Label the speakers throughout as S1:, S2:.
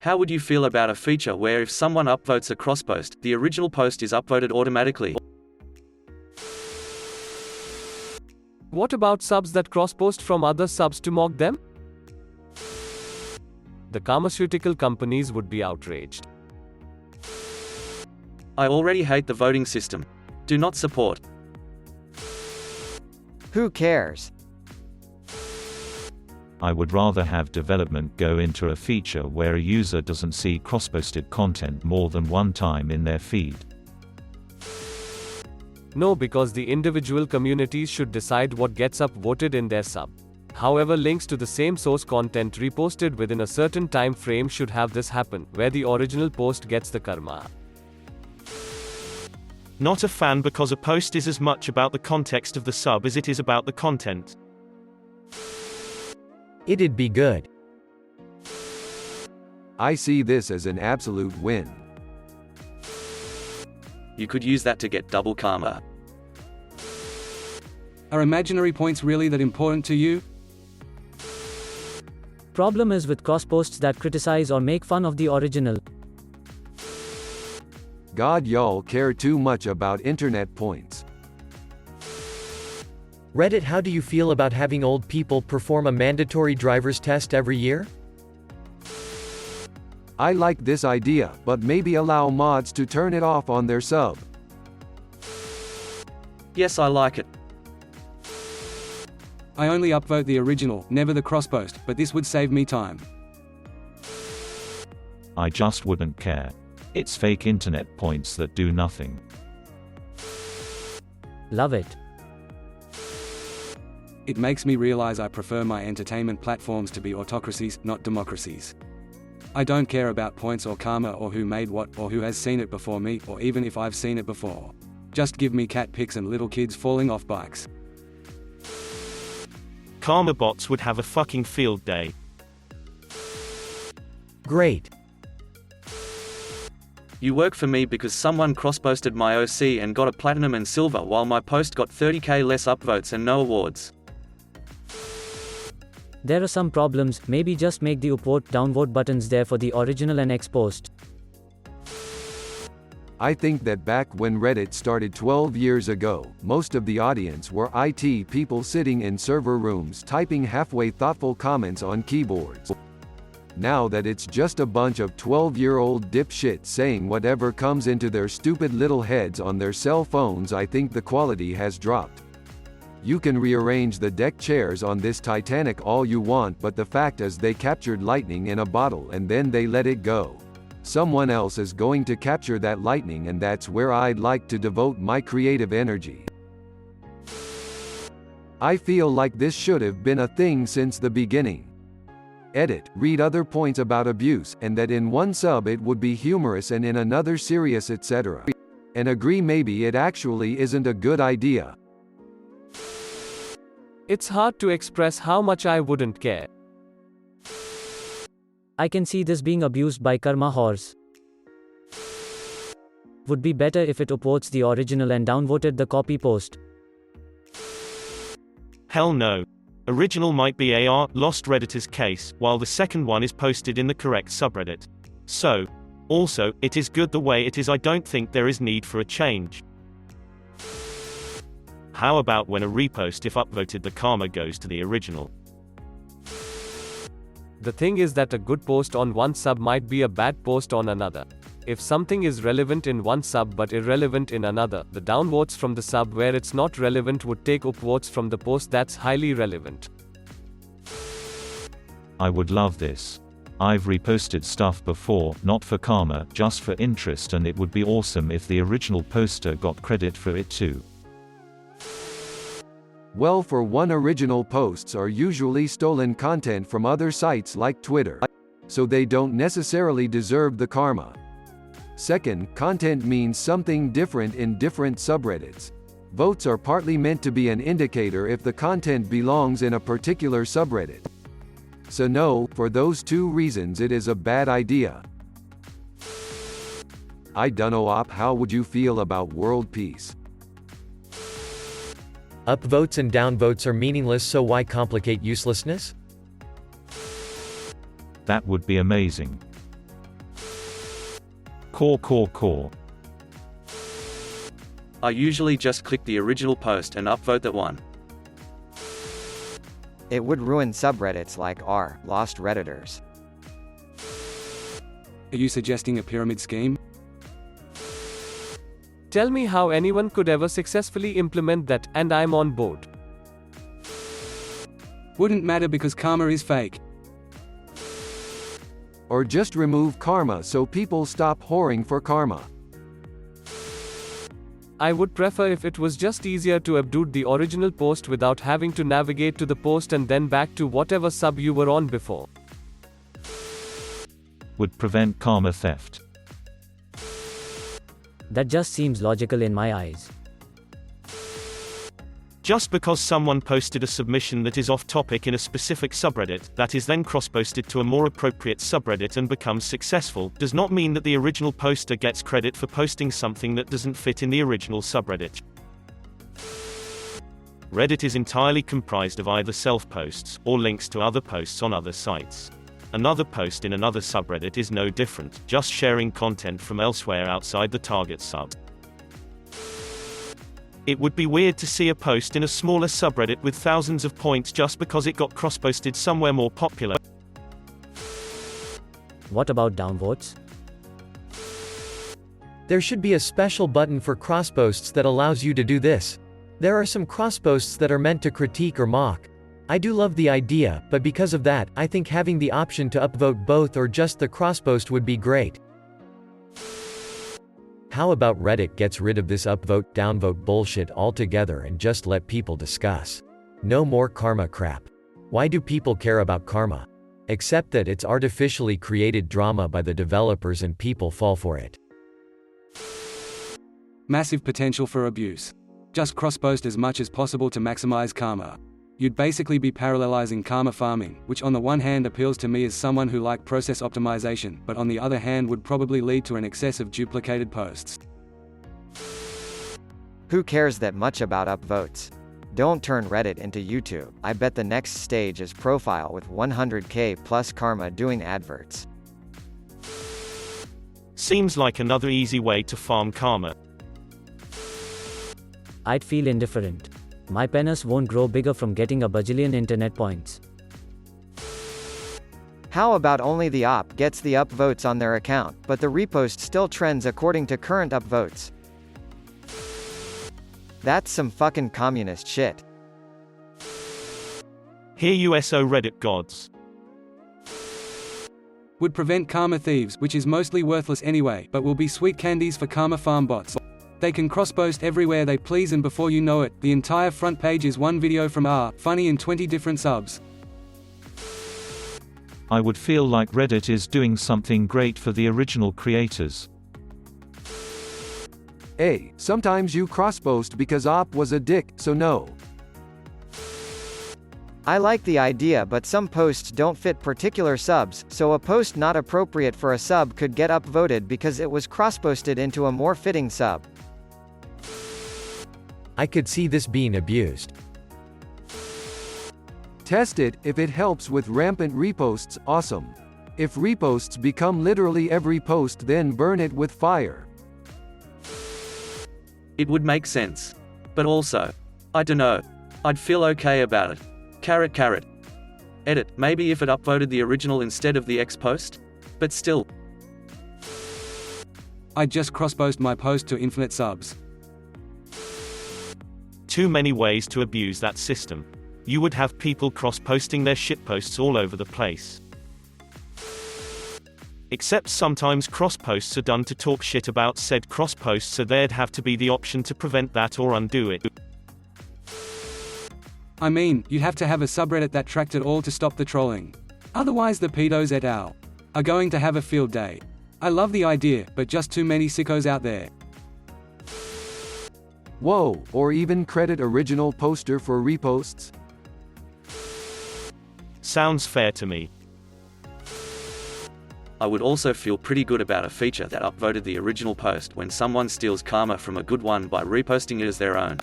S1: How would you feel about a feature where if someone upvotes a crosspost, the original post is upvoted automatically?
S2: What about subs that crosspost from other subs to mock them? The pharmaceutical companies would be outraged.
S1: I already hate the voting system. Do not support.
S3: Who cares?
S4: I would rather have development go into a feature where a user doesn't see cross-posted content more than one time in their feed.
S2: No, because the individual communities should decide what gets upvoted in their sub. However, links to the same source content reposted within a certain time frame should have this happen, where the original post gets the karma.
S5: Not a fan, because a post is as much about the context of the sub as it is about the content.
S6: It'd be good.
S7: I see this as an absolute win.
S1: You could use that to get double karma.
S8: Are imaginary points really that important to you?
S9: Problem is with crossposts that criticize or make fun of the original.
S7: God, y'all care too much about internet points.
S6: Reddit, how do you feel about having old people perform a mandatory driver's test every year?
S7: I like this idea, but maybe allow mods to turn it off on their sub.
S1: Yes, I like it.
S8: I only upvote the original, never the crosspost, but this would save me time.
S4: I just wouldn't care. It's fake internet points that do nothing.
S9: Love it.
S8: It makes me realize I prefer my entertainment platforms to be autocracies, not democracies. I don't care about points or karma or who made what or who has seen it before me or even if I've seen it before. Just give me cat pics and little kids falling off bikes.
S5: Karma bots would have a fucking field day.
S6: Great.
S1: You work for me because someone cross-posted my OC and got a platinum and silver while my post got 30k less upvotes and no awards.
S9: There are some problems, maybe just make the upvote downvote buttons there for the original and X post.
S7: I think that back when Reddit started 12 years ago, most of the audience were IT people sitting in server rooms typing halfway thoughtful comments on keyboards. Now that it's just a bunch of 12-year-old dipshits saying whatever comes into their stupid little heads on their cell phones, I think the quality has dropped. You can rearrange the deck chairs on this Titanic all you want, but the fact is they captured lightning in a bottle and then they let it go. Someone else is going to capture that lightning, and that's where I'd like to devote my creative energy. I feel like this should have been a thing since the beginning. Edit, read other points about abuse, and that in one sub it would be humorous and in another serious, etc. And agree maybe it actually isn't a good idea.
S2: It's hard to express how much I wouldn't care.
S9: I can see this being abused by karma whores. Would be better if it upvotes the original and downvoted the copy post.
S5: Hell no. Original might be AR, lost Redditor's case, while the second one is posted in the correct subreddit. So, also, it is good the way it is. I don't think there is need for a change. How about when a repost, if upvoted, the karma goes to the original?
S2: The thing is that a good post on one sub might be a bad post on another. If something is relevant in one sub but irrelevant in another, the downvotes from the sub where it's not relevant would take upvotes from the post that's highly relevant.
S4: I would love this. I've reposted stuff before, not for karma, just for interest, and it would be awesome if the original poster got credit for it too.
S7: Well, for one, original posts are usually stolen content from other sites like Twitter, so they don't necessarily deserve the karma. Second, content means something different in different subreddits. Votes are partly meant to be an indicator if the content belongs in a particular subreddit. So no, for those two reasons it is a bad idea. I dunno, Op, how would you feel about world peace?
S6: Upvotes and downvotes are meaningless, so why complicate uselessness?
S4: That would be amazing. Core.
S1: I usually just click the original post and upvote that one.
S3: It would ruin subreddits like r lost redditors.
S8: Are you suggesting a pyramid scheme?
S2: Tell me how anyone could ever successfully implement that, and I'm on board.
S8: Wouldn't matter because karma is fake.
S7: Or just remove karma so people stop whoring for karma.
S2: I would prefer if it was just easier to update the original post without having to navigate to the post and then back to whatever sub you were on before.
S4: Would prevent karma theft.
S9: That just seems logical in my eyes.
S5: Just because someone posted a submission that is off topic in a specific subreddit, that is then cross-posted to a more appropriate subreddit and becomes successful, does not mean that the original poster gets credit for posting something that doesn't fit in the original subreddit. Reddit is entirely comprised of either self-posts, or links to other posts on other sites. Another post in another subreddit is no different, just sharing content from elsewhere outside the target sub. It would be weird to see a post in a smaller subreddit with thousands of points just because it got cross-posted somewhere more popular.
S9: What about downvotes?
S6: There should be a special button for crossposts that allows you to do this. There are some crossposts that are meant to critique or mock. I do love the idea, but because of that, I think having the option to upvote both or just the crosspost would be great. How about Reddit gets rid of this upvote, downvote bullshit altogether and just let people discuss? No more karma crap. Why do people care about karma? Except that it's artificially created drama by the developers and people fall for it.
S8: Massive potential for abuse. Just cross-post as much as possible to maximize karma. You'd basically be parallelizing karma farming, which on the one hand appeals to me as someone who likes process optimization, but on the other hand would probably lead to an excess of duplicated posts.
S3: Who cares that much about upvotes? Don't turn Reddit into YouTube. I bet the next stage is profile with 100k plus karma doing adverts.
S5: Seems like another easy way to farm karma.
S9: I'd feel indifferent. My penis won't grow bigger from getting a bajillion internet points.
S3: How about only the op gets the upvotes on their account, but the repost still trends according to current upvotes? That's some fucking communist shit.
S5: Hear you SO Reddit gods.
S8: Would prevent karma thieves, which is mostly worthless anyway, but will be sweet candies for karma farm bots. They can cross-post everywhere they please and before you know it, the entire front page is one video from r funny in 20 different subs.
S4: I would feel like Reddit is doing something great for the original creators.
S7: Sometimes you cross-post because op was a dick, so no.
S3: I like the idea, but some posts don't fit particular subs, so a post not appropriate for a sub could get upvoted because it was cross-posted into a more fitting sub.
S6: I could see this being abused.
S7: Test it, if it helps with rampant reposts, awesome. If reposts become literally every post, then burn it with fire.
S1: It would make sense. But also, I dunno. I'd feel okay about it. Carrot. Edit, maybe if it upvoted the original instead of the X post? But still.
S8: I'd just cross-post my post to infinite subs.
S5: Too many ways to abuse that system. You would have people cross-posting their shitposts all over the place. Except sometimes cross-posts are done to talk shit about said cross-post, so there'd have to be the option to prevent that or undo it.
S8: I mean, you'd have to have a subreddit that tracked it all to stop the trolling. Otherwise the pedos et al. Are going to have a field day. I love the idea, but just too many sickos out there.
S7: Whoa, or even credit original poster for reposts?
S5: Sounds fair to me.
S1: I would also feel pretty good about a feature that upvoted the original post when someone steals karma from a good one by reposting it as their own.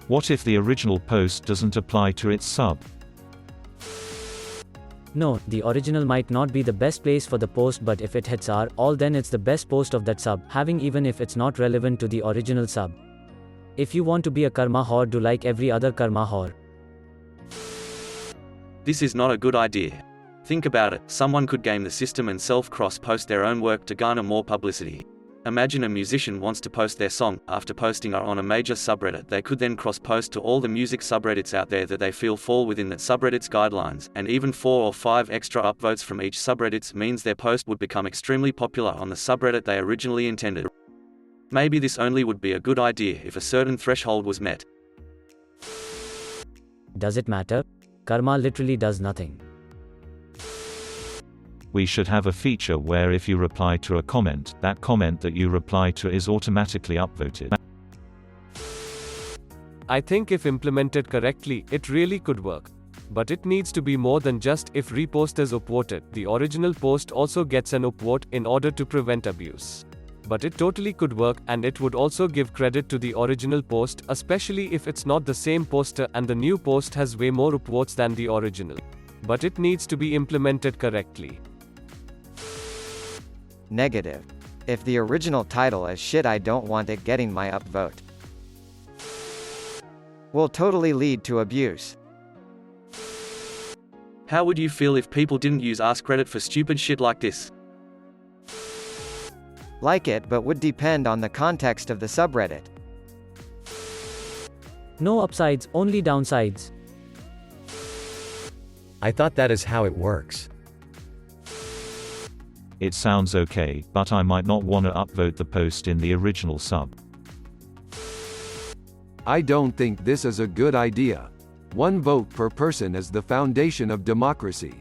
S4: What if the original post doesn't apply to its sub?
S9: No, the original might not be the best place for the post, but if it hits R, all then it's the best post of that sub, having even if it's not relevant to the original sub. If you want to be a karma whore, do like every other karma whore.
S1: This is not a good idea. Think about it, someone could game the system and self-cross-post their own work to garner more publicity. Imagine a musician wants to post their song. After posting on a major subreddit, they could then cross-post to all the music subreddits out there that they feel fall within that subreddit's guidelines, and even 4 or 5 extra upvotes from each subreddit means their post would become extremely popular on the subreddit they originally intended. Maybe this only would be a good idea if a certain threshold was met.
S9: Does it matter? Karma literally does nothing.
S4: We should have a feature where if you reply to a comment, that comment that you reply to is automatically upvoted.
S2: I think if implemented correctly, it really could work. But it needs to be more than just if repost is upvoted, the original post also gets an upvote in order to prevent abuse. But it totally could work, and it would also give credit to the original post, especially if it's not the same poster and the new post has way more upvotes than the original. But it needs to be implemented correctly.
S3: Negative. If the original title is shit, I don't want it getting my upvote. Will totally lead to abuse.
S1: How would you feel if people didn't use askReddit for stupid shit like this?
S3: Like it, but would depend on the context of the subreddit.
S9: No upsides, only downsides.
S6: I thought that is how it works.
S4: It sounds okay, but I might not want to upvote the post in the original sub.
S7: I don't think this is a good idea. One vote per person is the foundation of democracy.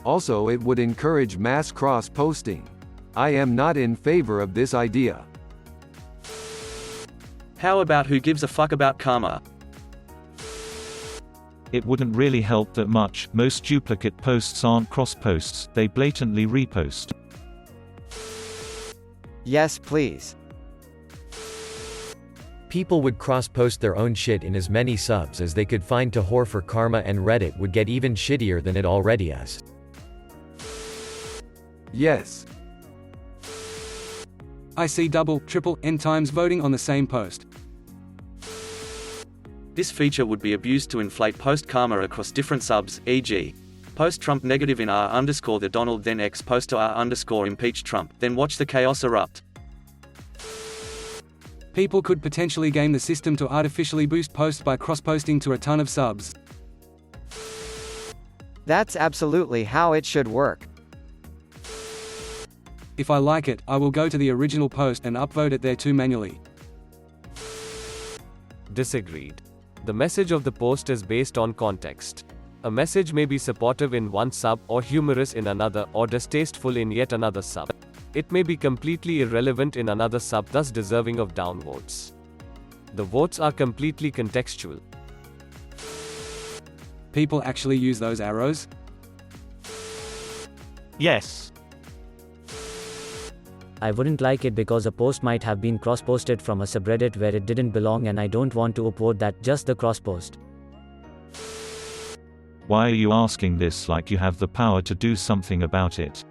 S7: Also, it would encourage mass cross-posting. I am not in favor of this idea.
S1: How about who gives a fuck about karma?
S4: It wouldn't really help that much. Most duplicate posts aren't cross-posts, they blatantly repost.
S3: Yes, please.
S6: People would cross-post their own shit in as many subs as they could find to whore for karma, and Reddit would get even shittier than it already is.
S7: Yes.
S8: I see double, triple, n times voting on the same post.
S1: This feature would be abused to inflate post karma across different subs, e.g. post Trump negative in r_the Donald, then X post to r_impeach Trump, then watch the chaos erupt.
S8: People could potentially game the system to artificially boost posts by cross-posting to a ton of subs.
S3: That's absolutely how it should work.
S8: If I like it, I will go to the original post and upvote it there too manually.
S2: Disagreed. The message of the post is based on context. A message may be supportive in one sub, or humorous in another, or distasteful in yet another sub. It may be completely irrelevant in another sub, thus deserving of downvotes. The votes are completely contextual.
S8: People actually use those arrows?
S5: Yes.
S9: I wouldn't like it because a post might have been cross-posted from a subreddit where it didn't belong, and I don't want to upvote that, just the cross-post.
S4: Why are you asking this like you have the power to do something about it?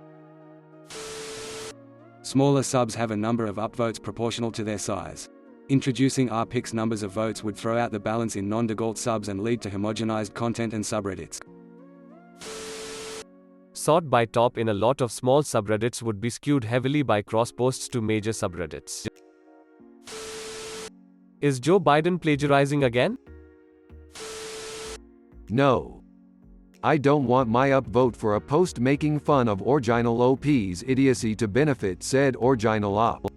S8: Smaller subs have a number of upvotes proportional to their size. Introducing r-pix numbers of votes would throw out the balance in non-default subs and lead to homogenized content and subreddits.
S2: Sort by top in a lot of small subreddits would be skewed heavily by cross-posts to major subreddits. Is Joe Biden plagiarizing again?
S7: No. I don't want my upvote for a post making fun of original OP's idiocy to benefit said original op.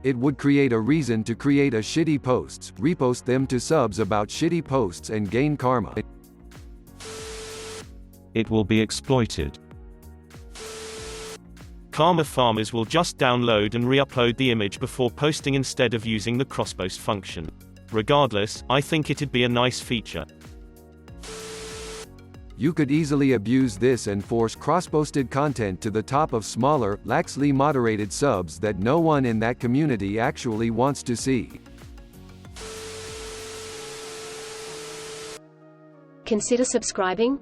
S7: It would create a reason to create a shitty posts, repost them to subs about shitty posts and gain karma.
S4: It will be exploited.
S5: Karma farmers will just download and re-upload the image before posting instead of using the crosspost function. Regardless, I think it'd be a nice feature.
S7: You could easily abuse this and force cross-posted content to the top of smaller, laxly moderated subs that no one in that community actually wants to see.
S10: Consider subscribing.